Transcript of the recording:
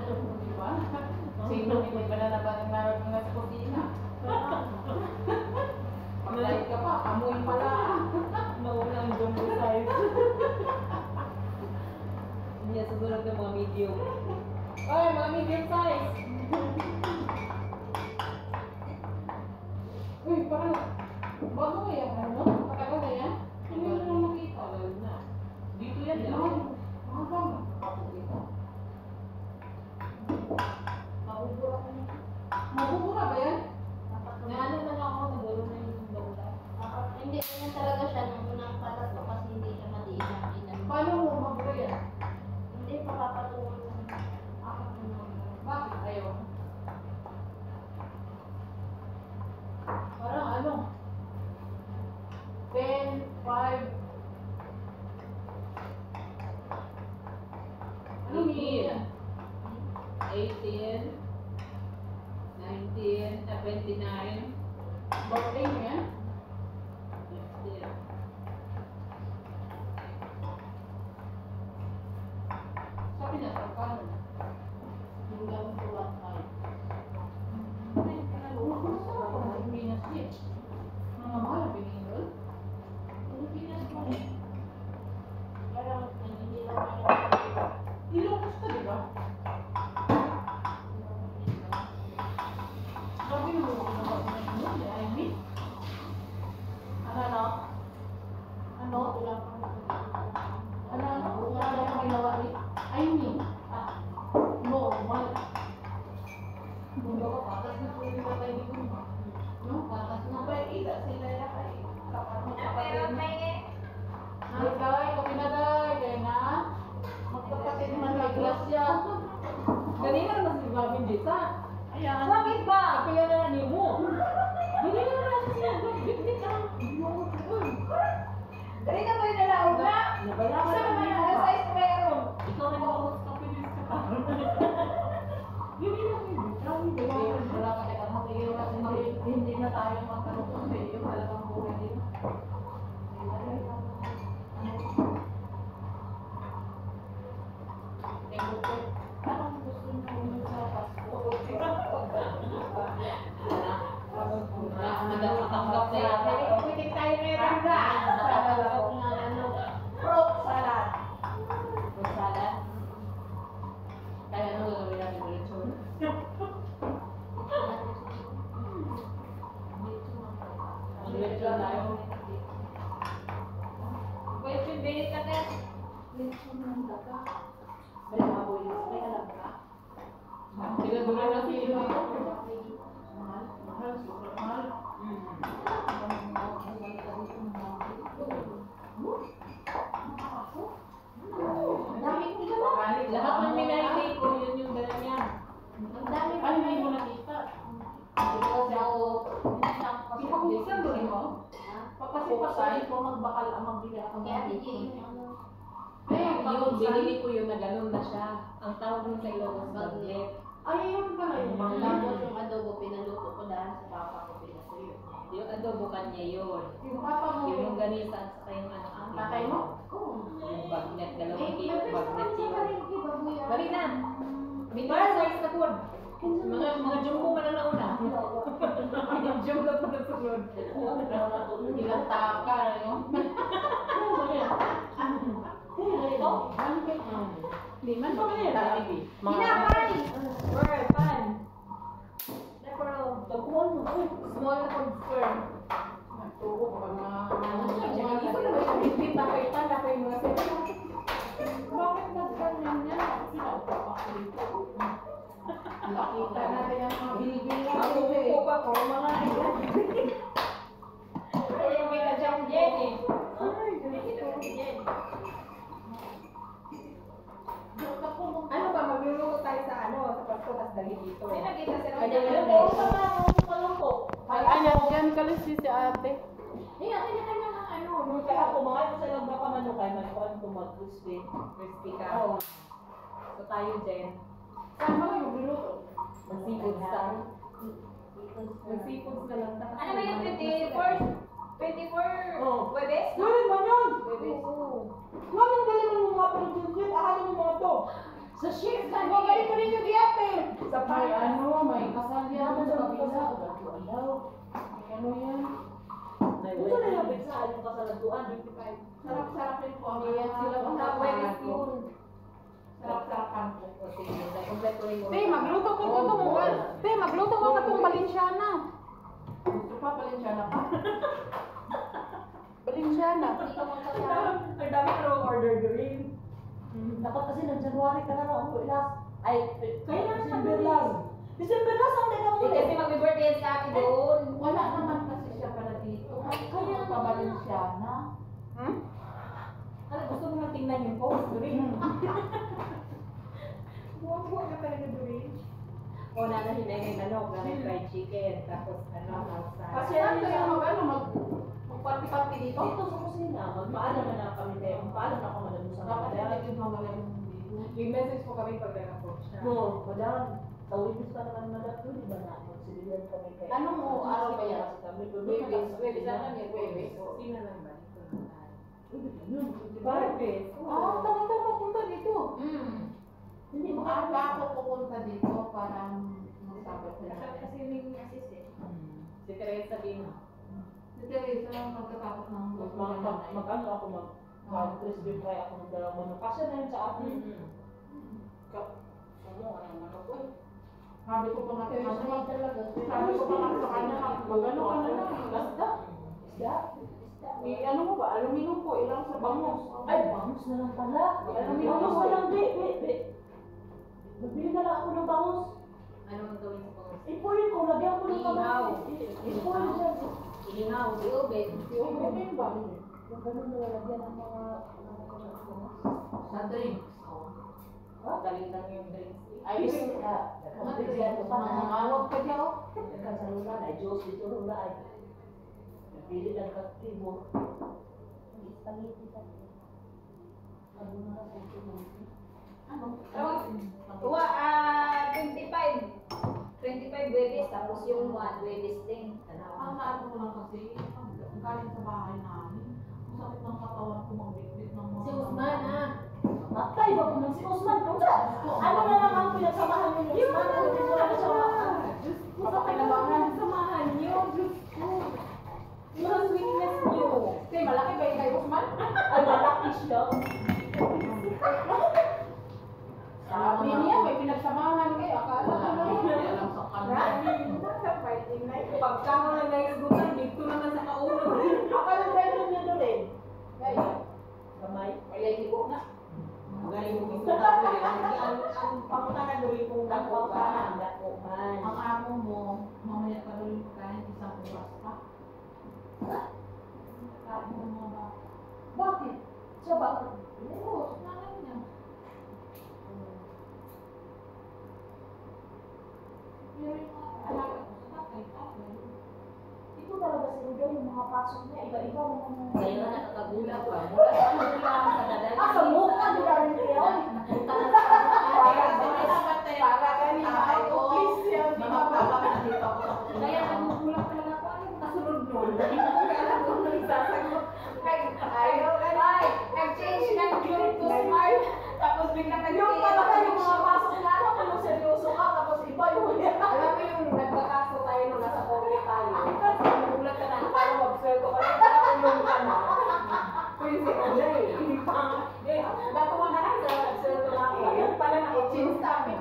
Diba? Sino hindi ba na nabanang nga sa kusina? Pag-light ka pa, amoy pala. Mauna ang jumbo size. Hindi, susunod ng mga medium. Ay, mga medium size! Uy, parang bago ba yan? Ano? Matagal na yan? Hindi mo naman makita. Tagal na. Dito yan, Ano? yan. Mga bang? Ako dito. Mabubura ko niya. Mabubura ba yan? Naano na lang ako, naguro na yung bawla. Hindi ganyan talaga siya nung unang kalat ko kasi hindi siya madiin ang inan. Paano mo mabura yan? Hindi papapatungan lang. Bakit ayaw? Parang ano? 10, 5. Ano mean yan? 18, 19, 29, Birthday mo yan? 15. Sabi niya, sarkano na. Hanggang to 1.5. Pilipinas din. Mga mahal ang bilhin doon. Pilipinas mo eh. Parang hindi lang kaya. Ilocos ka, di ba? Sabi mo, I mean? Ano? Ano? Ano? Ano ang ginawa ni? I mean, normal. Kumbaga, patas na po yung tatay ni Kumba. No? Patas na ba? Ida sila ya kay kapatid mo kapatid mo. Ay, guys, okay na guys. Kaya na. Magkapatid man may grasya. Ganina naman si Bobby Dita. Ayan. Bakit ba? Kaya na ni mo. Ganina naman siya. Bit-bit ka. Ganito ba yung nalaog na? Nabala ka Isa naman na ang size meron. Ikaw na ako sa kapilis ka pa. Ganina mo. Wala ka teka matigil kasi hindi na tayo magkaroon sa iyo. Talagang buhay din. Anong gusto niyo sa Pasko? Nagpatanggap na yata. Pwede tayo meron na. Nakakalakot ng ano. Fruit salad. Fruit salad. Kaya ano gagawin natin ulit soon? Ulit soon tayo. Pwede binit ka na. Siguro na si Ilo. Mahal, super mahal. Ang dami ko dala. Lahat ng minay ko, yun yung dala niya. Ang dami ko Ay, hindi mo nakita. Ipapuksan doon mo? Papasipasay ko magbakal ang magbili ako Kaya ng hindi yung ano. Yung binili ko yun na ganun na siya. Ang tawag mo sa Ilocos bagnet. Ay, yun pala yun. Tapos yung adobo pinaluto ko dahil sa papa ko pinasuyo niya. Yung adobo kanya yun. Yung papa mo. Yung ganisa at saka yung ano. Ang tatay mo? Oo. Yung bagnet, Eh, dalawang kilo nag-rest bagnet naman sa yun. palengke, babuya. Bali na! Binili size na po. Mga jumbo man ang nauna. Yung jumbo pa na sunod. Ilang taka, no? Ito? Liman ba kayo? Hinapay! Word, pan. Pero, Tagpuan mo. Small na pag square. Nagtuko pa mga... Hindi ko naman yung bitbit na kayo pan na kayo mga sila. Bakit nagkanyan niya? Sinaupa pa ako dito. Nakita natin ang mga binibili Ako natin. po pa ko mga pero yung kita dyan, Jenny. Ay, Kita ko si Jenny. ano ba, magluluto tayo sa ano, sa Pasko, tas dali dito. May nakita sila. Kanya Kanya yun, ko eh. sa mga malungko. Ay, ayan, dyan kalisi si ate. Kanya-kanya ng ano. Kaya ako, mga ito sa lang baka manukay, manukay ko mag-crispy. Crispy ka. Oo. So tayo, Jen. Saan ba kayo magluluto? Mag-seafood style. Mag-seafood na lang. Ano ba yung 24? Oh. Webes? Ganun ba yun? Webes. Ngayon galing mo mga producer, akala mo mga to. Sa shift Magaling ka ninyo di-apil? Sa May payas. may kasal yan sa kabila. May ano yan? Ito na yung bitsa yung kasalantuan. Sarap-sarapin po ang Yan sila mga mga Wednesday ko. yun. Sarap-sarapan po. Te, magluto ko itong Te, magluto ko itong Balenciana. Gusto pa Balenciana pa? Balenciana. Ang dami ka nang order green. Dapat kasi ng January ka na lang ako ilas. Ay, Kaya na December lang. December lang ang teka mo Kasi mag-birthday si ate doon. Wala naman kasi siya pala dito. Kaya pa Balenciana. Hmm? Ano, gusto mo na tingnan yung post, Doreen? Buwag-buwag ka talaga, Doreen. O na hinay ng manok, na may fried chicken, tapos outside. Kasi ano yung magparty-party dito? Dito sa kusina, magpaalam na kami tayo. Magpaalam na ako madam sa Dapat madam. hindi yung mawala yung video. Yung message ko kami pag nag-approach siya. No, madam. Sa witness pa naman madam, doon di ba na? Magsibilihan kami kayo. Anong araw ba yan? Webes, sana niya, Webes. Sino lang ba? Ito lang tayo. Barbie. Ah, tama-tama punta dito. Hindi mo Maaga ako pupunta dito para magsabat Kasi na. kasi yung assist eh. Si Teresa din. Si Teresa lang magkatapos ng Mag-ano ako mag-crispy fry ako ng dalawang manok. Kasi na yun sa atin. Sabi ko pa nga sa kanya, sabi ko pa nga sa kanya, magano ka na lang, lasda. Isda? Ano mo ba, aluminum po, ilang sa bangus. Ay, bangus na lang pala. Bangus na lang, be. Magbili na lang ako ng bangus. Ano ang gawin sa pangos? Ipunin ko, lagyan ko ng Ihaw. Ipunin siya. Ilingaw, di ubed. Yung okay ba? Yung ganun na lagyan ng mga Sa drinks. Dali lang yung drinks. Ay, Ice. mga awag ka dyan. Nagkan sa lula, ay Diyos dito lula ay. Nagpili lang kaktibo. Spaghetti sa ano na lang ito mo. Ano? Tuwa, 25. 25 Webes, tapos yung 1 Webes din. Ang naano ko lang kasi, galing sa bahay namin. Ang sakit ng katawan ko, magbitbit ng mga... Si Usman, ah. Matay ba kung si Osman kung sa? Ano na lang ang pinagsamahan niyo ni Osman? Ano din wala na siya Sa kailangan samahan niyo, Diyos ko. Yung sweetness niyo. Kasi malaki ba yung kay Usman? Ay, malaki siya. Sabi niya, may pinagsamahan kayo. Akala ko lang. Hindi alam sa kanya. Pagka mo na naisgutan, dito naman sa kaulo. Akala ko rin niya doon eh. Kaya, Kamay. kaya hindi ko na. Magaling mo gusto ka. Ang pamutangan doon kung dako ka. Dako man. Ang amo mo, mamaya ka rin kain isang oras pa. Kain mo mga ba? Bakit? Siya ba? Oo, nanay niya. Pero yung mga alaga ko sa tatay. Ito talaga si Rudo yung mga pasok niya. Iba-iba mga Kaya na nakakagulat pa. Mula sa kanila sa dadal. Ah, sa mukha nila rin kayo. Napunta na sa Para kanina ako, please yan. Mamagtabak na dito ako sa kutsina. Kaya nagugulat talaga ako. Ano yung kasunod nun? Hindi ko alam kung ano yung sasagot. Ayaw ka na. Ay, nag-change ng group to smart. Tapos biglang nag-change. Yung talaga yung mga pasok na ano, kung seryoso ka, tapos iba yung Alam mo yung nagkakaso tayo nung nasa COVID tayo. Kasi nagugulat ka na. Parang mag-sweldo ka na. Parang ulong ka na. Kung yung si Oday. Hindi pa. Natuwa na lang sa sweldo natin. Pala na-change sa amin.